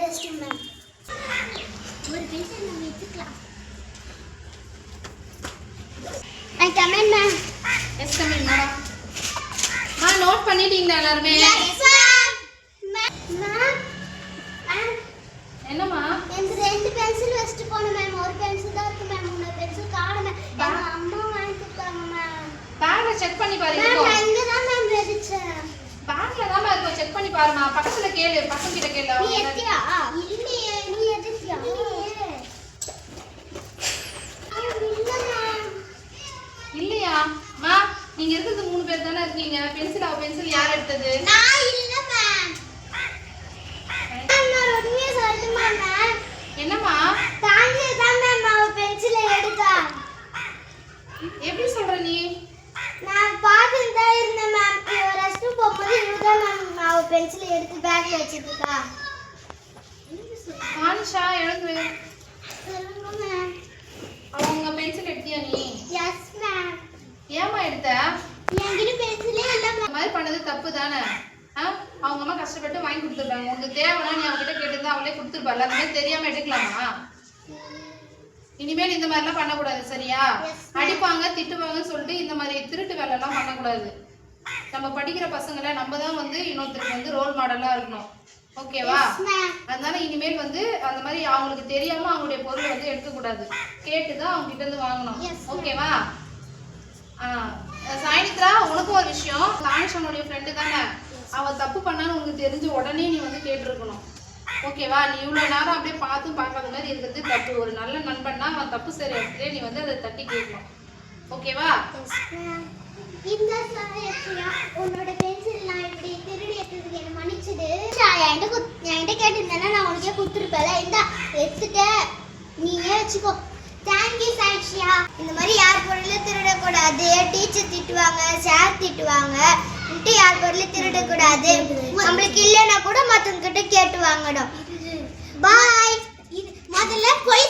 Rest room ma'am. ஒரு pencil நம்ம எடுத்துக்கலாம். I come in ma'am. Yes come in madam. Note பண்ணிட்டீங்களா எல்லாரும்? Yes ma'am. மேம் என்னம்மா? எனக்கு ரெண்டு பென்சில் வெஸ்ட் போணும் மேம். ஒரு பென்சில் தான் இருக்கு மேம். இன்னொரு பென்சில் காணோம் மேம். எங்க அம்மா வாங்கி கொடுத்தாங்க மேம். பேக்ல செக் பண்ணி பாரு. மேம் நான் இங்க தான் மேம் வெச்சேன். பேக்ல தான் இருக்கும், செக் பண்ணி பாருமா. பக்கத்துல கேளு, பசங்க கிட்ட கேளு. நீ எத்தியா? இல்லையே, நீ எத்தியா? இல்லையா? மா நீங்க இருக்கிறது 3 பேர் தானே இருக்கீங்க. பென்சில் யார் எடுத்தது? நான் இல்ல மேம். நான் உண்மையை சொல்லட்டுமா மேம்? என்னம்மா? தாங்க தான் மேம் அவ பென்சிலை எடுத்தா. எப்படி சொல்ற நீ? நான் பார்த்துட்டு தான் இருந்தேன் மேம். ரெஸ்ட் ரூம் போகும்போது இவதான் மேம் அவ பென்சிலை எடுத்து பேக்ல வச்சிருக்கா. ஆனிஷா எழுந்து. சொல்லுங்க மேம். அவங்க பென்சில் எடுத்தியா நீ? Yes ma'am. ஏமா எடுத்த? என்கிட்ட பென்சிலே இல்ல மேம். இந்த மாதிரி பண்ணது தப்பு தானே? அவங்க அம்மா கஷ்டப்பட்டு வாங்கி கொடுத்துருக்காங்க. உங்களுக்கு தேவைன்னா நீ அவங்க கிட்ட கேட்டிருந்தா அவங்களே கொடுத்துருப்பாள். அந்த மாதிரி தெரியாம எடுக்கலாமா? இனிமேல் இந்த மாதிரிலாம் பண்ணக்கூடாது, சரியா? அடிப்பாங்க திட்டுவாங்கன்னு சொல்லிட்டு இந்த மாதிரி திருட்டு வேலைலாம் பண்ணக்கூடாது. நம்ம படிக்கிற பசங்களை நம்ம தான் வந்து இன்னொருத்தருக்கு வந்து ரோல் மாடலா இருக்கணும், ஓகேவா? அதனால இனிமேல் வந்து அந்த மாதிரி அவங்களுக்கு தெரியாம அவங்களுடைய பொருளை வந்து எடுக்கக்கூடாது. கேட்டுதான் அவங்க கிட்ட இருந்து வாங்கணும், ஓகேவா? சாயினித்ரா, உனக்கும் ஒரு விஷயம். ஆனிஷனுடைய ஃப்ரெண்டு தானே, அவன் தப்பு பண்ணான்னு உனக்கு தெரிஞ்சு உடனே நீ வந்து கேட்டிருக்கணும், ஓகேவா? நீ இவ்வளோ நேரம் அப்படியே பார்த்தும் பார்க்காத மாதிரி இருக்கிறது தப்பு. ஒரு நல்ல நண்பன்னா அவன் தப்பு சரி இடத்துல நீ வந்து அதை தட்டி கேட்கணும், ஓகேவா? இந்த சாரியா உன்னோட பென்சில் நான் இப்படி திருடி எடுத்ததுக்கு என்ன மன்னிச்சிடு. என்கிட்ட கேட்டிருந்தேன்னா நான் உனக்கே கொடுத்துருப்பேல. இந்த எடுத்துக்க, நீயே வச்சுக்கோ. தேங்க்யூ சாக்ஷியா. இந்த மாதிரி யார் பொருளும் திருடக்கூடாது. டீச்சர் திட்டுவாங்க, சார் திட்டுவாங்க. யார் பொருளும் திருடக்கூடாது. நம்மளுக்கு இல்லைன்னா கூட மற்றவங்க கிட்ட கேட்டு வாங்கணும். பாய். முதல்ல போய்